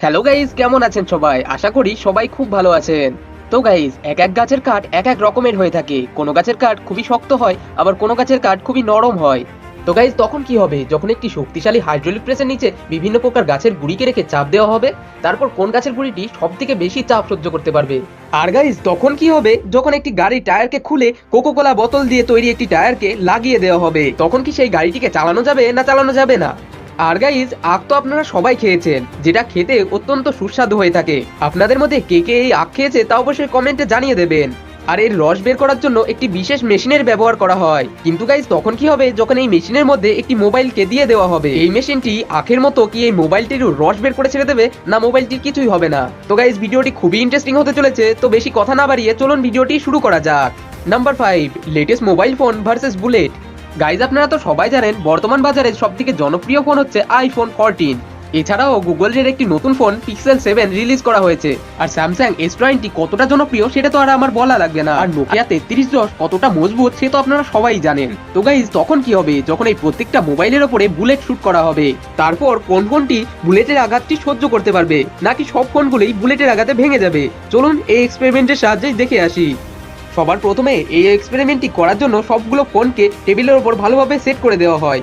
Hello guys, কেমন আছেন সবাই? আশা করি সবাই খুব ভালো আছেন। তো গাইজ, এক এক গাছের কাঠ এক এক রকমের হয়ে থাকে। কোনো গাছের কাঠ খুবই শক্ত হয়, আবার কোনো গাছের কাঠ খুবই নরম হয়। তো গাইজ, তখন কি হবে যখন একটি শক্তিশালী হাইড্রোলিক প্রেসের নিচে বিভিন্ন প্রকার গাছের গুঁড়িকে রেখে চাপ দেওয়া হবে? তারপর কোন গাছের গুঁড়িটি সব থেকে বেশি চাপ সহ্য করতে পারবে? আর গাইজ, তখন কি হবে যখন একটি গাড়ির টায়ারকে খুলে কোকো কোলা বোতল দিয়ে তৈরি একটি টায়ারকে লাগিয়ে দেওয়া হবে? তখন কি সেই গাড়িটিকে চালানো যাবে না চালানো যাবে না? আর গাইজ, আখ তো আপনারা সবাই খেয়েছেন, যেটা খেতে অত্যন্ত সুস্বাদু হয়ে থাকে। আপনাদের মধ্যে কে কে এই আখ খেয়েছে তা অবশ্যই কমেন্টে জানিয়ে দেবেন। আর এর রস বের করার জন্য একটি বিশেষ মেশিনের ব্যবহার করা হয়। কিন্তু গাইজ, তখন কি হবে যখন এই মেশিনের মধ্যে একটি মোবাইলকে দিয়ে দেওয়া হবে? এই মেশিনটি আখের মতো কি এই মোবাইলটির রস বের করে ছেড়ে দেবে, না মোবাইলটির কিছুই হবে না? তো গাইজ, ভিডিওটি খুবই ইন্টারেস্টিং হতে চলেছে, তো বেশি কথা না বাড়িয়ে চলুন ভিডিওটি শুরু করা যাক। Number 5, latest mobile phone versus bullet. Guys, আপনারা তো সবাই জানেন বর্তমান বাজারে সবথেকে জনপ্রিয় ফোন হচ্ছে আইফোন 14। এছাড়াও গুগলের একটি নতুন ফোন পিক্সেল 7 রিলিজ করা হয়েছে। আর স্যামসাং S20 কতটা জনপ্রিয় সেটা তো আর আমার বলা লাগবে না। আর নোকিয়া 3310 কতটা মজবুত সে তো আপনারা সবাই জানেন। তো গাইজ, তখন কি হবে যখন এই প্রত্যেকটা মোবাইলের ওপরে বুলেট শুট করা হবে? তারপর কোন ফোনটি বুলেটের আঘাতটি সহ্য করতে পারবে, নাকি সব ফোনগুলোই বুলেটের আঘাতে ভেঙে যাবে? চলুন এই এক্সপেরিমেন্টের সাহায্যে দেখে আসি। সবার প্রথমে এই এক্সপেরিমেন্টটি করার জন্য সবগুলো ফোনকে টেবিলের উপর ভালোভাবে সেট করে দেওয়া হয়।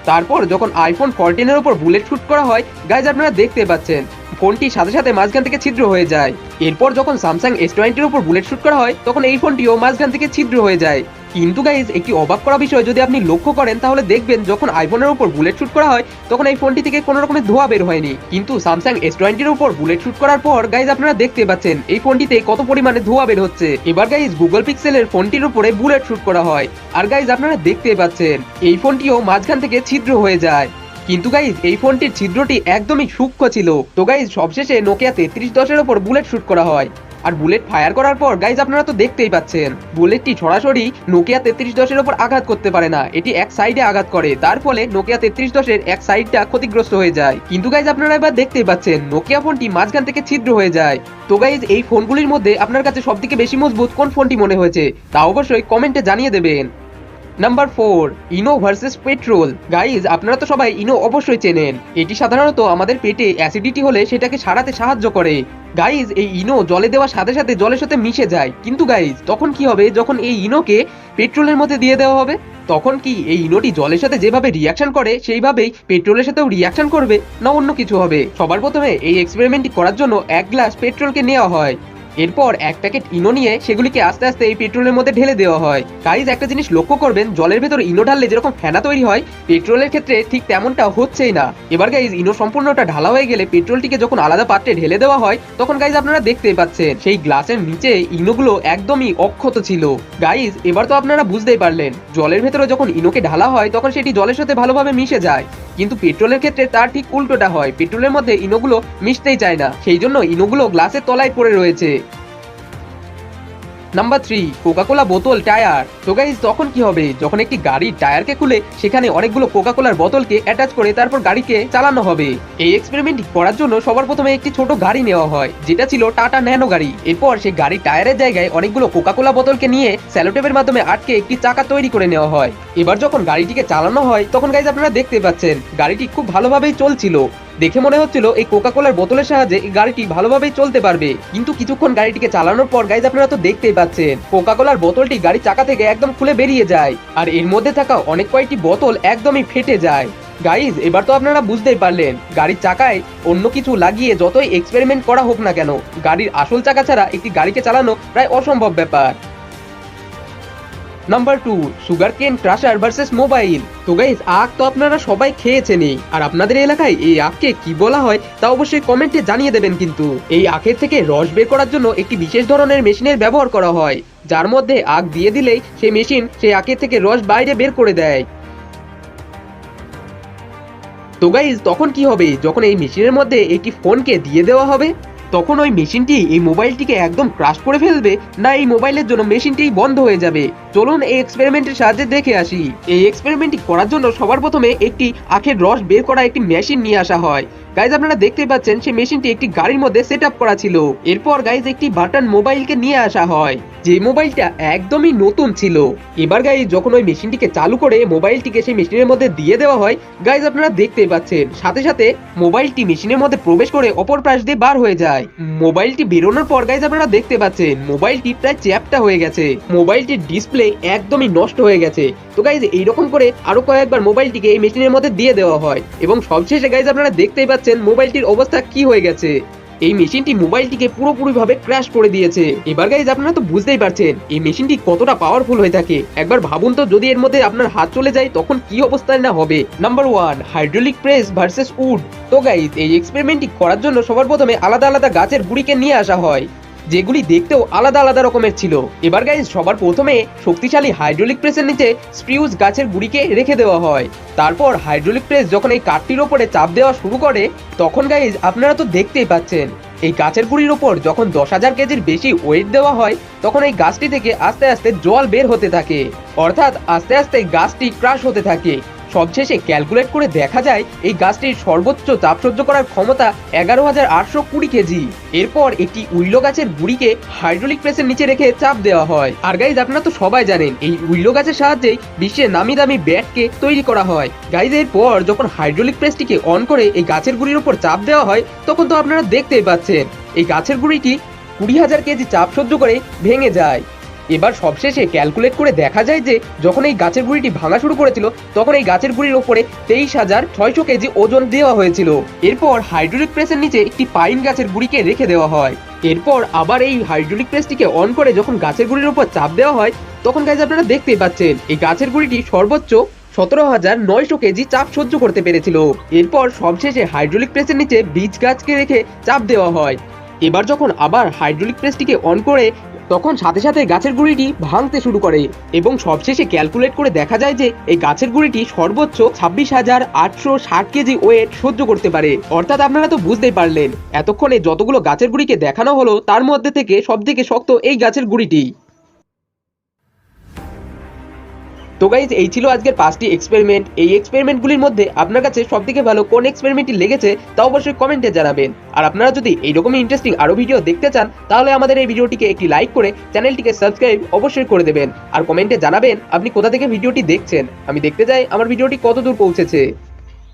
তারপর যখন আইফোন 14 উপর বুলেট শুট করা হয়, গাইজ আপনারা দেখতে পাচ্ছেন ফোনটি সাথে সাথে মাঝখান থেকে ছিদ্র হয়ে যায়। এরপর যখন স্যামসাং S20 উপর বুলেট শুট করা হয়, তখন এই ফোনটিও মাঝখান থেকে ছিদ্র হয়ে যায়। কিন্তু গাইজ, একটি অবাক করা বিষয় যদি আপনি লক্ষ্য করেন তাহলে দেখবেন যখন আইফোনের উপর বুলেট শুট করা হয় তখন এই ফোনটি থেকে কোনো রকমের ধোঁয়া বের হয়নি। কিন্তু স্যামসাং S20 উপর বুলেট শুট করার পর গাইজ আপনারা দেখতে পাচ্ছেন এই ফোনটিতে কত পরিমাণে ধোঁয়া বের হচ্ছে। এবার গাইজ, গুগল পিক্সেলের ফোনটির উপরে বুলেট শুট করা হয়, আর গাইজ আপনারা দেখতে পাচ্ছেন এই ফোনটিও মাঝখান থেকে ছিদ্র হয়ে যায়। কিন্তু গাইজ, এই ফোনটির ছিদ্রটি একদমই সূক্ষ্ম ছিল। তো গাইজ, সবশেষে নোকিয়া 3310 উপর বুলেট শুট করা হয়। আর বুলেট ফায়ার করার পর গাইজ আপনারা তো দেখতেই পাচ্ছেন বুলেটটি সরাসরি নোকিয়া 3310 উপর আঘাত করতে পারে না, এটি এক সাইডে আঘাত করে। তার ফলে নোকিয়া 3310 এক সাইডটা ক্ষতিগ্রস্ত হয়ে যায়। কিন্তু গাইজ আপনারা এবার দেখতেই পাচ্ছেন নোকিয়া ফোনটি মাঝখান থেকে ছিদ্র হয়ে যায়। তো গাইজ, এই ফোনগুলির মধ্যে আপনার কাছে সবথেকে বেশি মজবুত কোন ফোনটি মনে হয়েছে তা অবশ্যই কমেন্টে জানিয়ে দেবেন। নাম্বার 4, ইনো ভার্সেস পেট্রোল। গাইজ, আপনারা তো সবাই ইনো অবশ্যই চেনেন। এটি সাধারণত আমাদের পেটে অ্যাসিডিটি হলে সেটাকে সারাতে সাহায্য করে। গাইজ, এই ইনো জলে দেওয়ার সাথে সাথে জলের সাথে মিশে যায়। কিন্তু গাইজ, তখন কি হবে যখন এই ইনোকে পেট্রোলের মধ্যে দিয়ে দেওয়া হবে? তখন কি এই ইনোটি জলের সাথে যেভাবে রিয়াকশন করে সেইভাবেই পেট্রোলের সাথেও রিয়াকশন করবে, না অন্য কিছু হবে? সবার প্রথমে এই এক্সপেরিমেন্টটি করার জন্য এক গ্লাস পেট্রোলকে নেওয়া হয়। এরপর এক প্যাকেট ইনো নিয়ে সেগুলিকে আস্তে আস্তে এই পেট্রোলের মধ্যে ঢেলে দেওয়া হয়। গাইজ, একটা জিনিস লক্ষ্য করবেন, জলের ভেতর ইনো ঢাললে যেরকম ফেনা তৈরি হয়, পেট্রোলের ক্ষেত্রে ঠিক তেমনটা হচ্ছেই না। এবার গাইজ, ইনো সম্পূর্ণটা ঢালা হয়ে গেলে পেট্রোলটিকে যখন আলাদা পাত্রে ঢেলে দেওয়া হয় তখন গাইজ আপনারা দেখতেই পাচ্ছেন সেই গ্লাসের নিচে ইনোগুলো একদমই অক্ষত ছিল। গাইজ, এবার তো আপনারা বুঝতেই পারলেন জলের ভেতরে যখন ইনোকে ঢালা হয় তখন সেটি জলের সাথে ভালোভাবে মিশে যায়। কিন্তু পেট্রোলের ক্ষেত্রে তার ঠিক উল্টোটা হয়, পেট্রোলের মধ্যে ইনোগুলো মিশতেই চায় না, সেই জন্য ইনোগুলো গ্লাসের তলায় পড়ে রয়েছে। নাম্বার 3, কোকা কোলা বোতল টায়ার। তো গাইজ, তখন কি হবে যখন একটি গাড়ির টায়ারকে খুলে সেখানে অনেকগুলো কোকা কোলার বোতলকে অ্যাটাচ করে তারপর গাড়িকে চালানো হবে? এই এক্সপেরিমেন্ট করার জন্য সবার প্রথমে একটি ছোট গাড়ি নেওয়া হয়, যেটা ছিল টাটা ন্যানো গাড়ি। এরপর সেই গাড়ির টায়ারের জায়গায় অনেকগুলো কোকা কোলা বোতলকে নিয়ে স্যালোটেপের মাধ্যমে আটকে একটি চাকা তৈরি করে নেওয়া হয়। এবার যখন গাড়িটিকে চালানো হয় তখন গাইজ আপনারা দেখতে পাচ্ছেন গাড়িটি খুব ভালোভাবেই চলছিল। দেখে মনে হচ্ছিল এই কোকা কোলার বোতলের সাহায্যে এই গাড়িটি ভালোভাবেই চলতে পারবে। কিন্তু কিছুক্ষণ গাড়িটিকে চালানোর পর গাইজ আপনারা তো দেখতেই পাচ্ছেন কোকা কোলার বোতলটি গাড়ির চাকা থেকে একদম খুলে বেরিয়ে যায়, আর এর মধ্যে থাকা অনেক কয়েকটি বোতল একদমই ফেটে যায়। গাইজ, এবার তো আপনারা বুঝতেই পারলেন গাড়ির চাকায় অন্য কিছু লাগিয়ে যতই এক্সপেরিমেন্ট করা হোক না কেন, গাড়ির আসল চাকা ছাড়া একটি গাড়িকে চালানো প্রায় অসম্ভব ব্যাপার। নাম্বার 2, সুগার কেন ক্রাশার ভার্সেস মোবাইল। তো গাইজ, আখ তো আপনারা সবাই খেয়েছেনই, আর আপনাদের এলাকায় এই আখকে কি বলা হয় তা অবশ্যই কমেন্টে জানিয়ে দেবেন। কিন্তু এই আখের থেকে রস বের করার জন্য একটি বিশেষ ধরনের মেশিনের ব্যবহার করা হয়, যার মধ্যে আখ দিয়ে দিলেই সেই মেশিন সেই আখের থেকে রস বাইরে বের করে দেয়। তো গাইজ, তখন কি হবে যখন এই মেশিনের মধ্যে একটি ফোনকে দিয়ে দেওয়া হবে? তখন ওই মেশিনটি এই মোবাইলটিকে একদম ক্রাশ করে ফেলবে, না এই মোবাইলের জন্য মেশিনটি বন্ধ হয়ে যাবে? চলুন এই এক্সপেরিমেন্টের সাহায্যে দেখে আসি। এই এক্সপেরিমেন্টটি করার জন্য সবার প্রথমে একটি আখের রস বের করা একটি মেশিন নিয়ে আসা হয়। গাইজ, আপনারা দেখতেই পাচ্ছেন সেই মেশিনটি একটি গাড়ির মধ্যে সেট আপ করা ছিল। এরপর গাইজ একটি বাটন মোবাইলকে নিয়ে আসা হয়। যে মোবাইলটা একদমই নতুন ছিল। এবার গাইজ যখন ওই মেশিনটিকে চালু করে মোবাইলটিকে সেই মেশিনের মধ্যে দিয়ে দেওয়া হয়, গাইজ আপনারা দেখতেই পাচ্ছেন সাথে সাথে মোবাইলটি মেশিনের মধ্যে প্রবেশ করে অপর পাশ দিয়ে বার হয়ে যায়। মোবাইলটি বেরোনোর পর গাইজ আপনারা দেখতে পাচ্ছেন মোবাইলটি প্রায় চ্যাপ্টা হয়ে গেছে, মোবাইলটির ডিসপ্লে একদমই নষ্ট হয়ে গেছে। তো গাইজ এইরকম করে আরো কয়েকবার মোবাইলটিকে এই মেশিনের মধ্যে দিয়ে দেওয়া হয় এবং সবশেষে গাইজ আপনারা দেখতেই পাচ্ছেন মোবাইলটির অবস্থা কি হয়ে গেছে। এই মেশিনটি মোবাইলটিকে পুরোপুরিভাবে ক্র্যাশ করে দিয়েছে। এবার গাইজ আপনারা তো বুঝতেই পারছেন এই মেশিনটি কতটা পাওয়ারফুল হয়ে থাকে। একবার ভাবুন তো যদি এর মধ্যে আপনার হাত চলে যায় তখন কি অবস্থায় না হবে। Number 1, hydraulic press versus wood. তো গাইজ এই এক্সপেরিমেন্টটি করার জন্য সবার প্রথমে আলাদা আলাদা গাছের গুড়িকে নিয়ে আসা হয়, যেগুলি দেখতেও আলাদা আলাদা রকমের ছিল। এবার গাইজ সবার প্রথমে শক্তিশালী হাইড্রোলিক প্রেসের নিচে স্প্রিউজ গাছের গুড়িকে রেখে দেওয়া হয়। তারপর হাইড্রোলিক প্রেস যখন এই কাঠটির ওপরে চাপ দেওয়া শুরু করে তখন গাইজ আপনারা তো দেখতেই পাচ্ছেন এই গাছের গুঁড়ির ওপর যখন 10,000 কেজির বেশি ওয়েট দেওয়া হয় তখন এই গাছটি থেকে আস্তে আস্তে জল বের হতে থাকে, অর্থাৎ আস্তে আস্তে গাছটি ক্রাশ হতে থাকে। সবশেষে ক্যালকুলেট করে দেখা যায় এই গাছটির সর্বোচ্চ চাপ সহ্য করার ক্ষমতা 11,820 কেজি। এরপর একটি উইলো গাছের গুড়িকে হাইড্রোলিক প্রেসের নিচে রেখে চাপ দেওয়া হয়। আর গাইজ আপনারা তো সবাই জানেন এই উইলো গাছের সাহায্যেই বিশ্বের নামি দামি ব্যাটকে তৈরি করা হয়। গাইজ এরপর যখন হাইড্রোলিক প্রেসটিকে অন করে এই গাছের গুড়ির উপর চাপ দেওয়া হয় তখন তো আপনারা দেখতেই পাচ্ছেন এই গাছের গুড়িটি 20,000 কেজি চাপ সহ্য করে ভেঙে যায়। এবার সবশেষে ক্যালকুলেট করে দেখা যায় যে যখন এই গাছের গুঁড়িটি ভাঙা শুরু করেছিল তখন এই গাছের গুঁড়ির উপরে 23,600 কেজি ওজন দেওয়া হয়েছিল। এরপর হাইড্রোলিক প্রেসের নিচে একটি পাইন গাছের গুঁড়িকে রেখে দেওয়া হয়। এরপর আবার এই হাইড্রোলিক প্রেসটিকে অন করে যখন গাছের গুঁড়ির উপর চাপ দেওয়া হয় তখন গাইজ আপনারা দেখতেই পাচ্ছেন এই গাছের গুঁড়িটি সর্বোচ্চ 17,900 কেজি চাপ সহ্য করতে পেরেছিল। এরপর সবশেষে হাইড্রোলিক প্রেসের নিচে বীজ গাছকে রেখে চাপ দেওয়া হয়। এবার যখন আবার হাইড্রোলিক প্রেসটিকে অন করে তখন সাথে সাথে গাছের গুঁড়িটি ভাঙতে শুরু করে এবং সবশেষে ক্যালকুলেট করে দেখা যায় যে এই গাছের গুঁড়িটি সর্বোচ্চ 26,860 কেজি ওয়েট সহ্য করতে পারে। অর্থাৎ আপনারা তো বুঝতেই পারলেন এতক্ষণে যতগুলো গাছের গুঁড়িকে দেখানো হলো তার মধ্যে থেকে সব থেকে শক্ত এই গাছের গুঁড়িটি। তো গাইজ এই ছিল আজকের 5টি এক্সপেরিমেন্ট। এই এক্সপেরিমেন্টগুলির মধ্যে আপনার কাছে সবথেকে ভালো কোন এক্সপেরিমেন্টটি লেগেছে তা অবশ্যই কমেন্টে জানাবেন। আর আপনারা যদি এইরকমই ইন্টারেস্টিং আরো ভিডিও দেখতে চান তাহলে আমাদের এই ভিডিওটিকে একটি লাইক করে চ্যানেলটিকে সাবস্ক্রাইব অবশ্যই করে দেবেন। আর কমেন্টে জানাবেন আপনি কোথা থেকে ভিডিওটি দেখছেন, আমি দেখতে চাই আমার ভিডিওটি কতদূর পৌঁছেছে।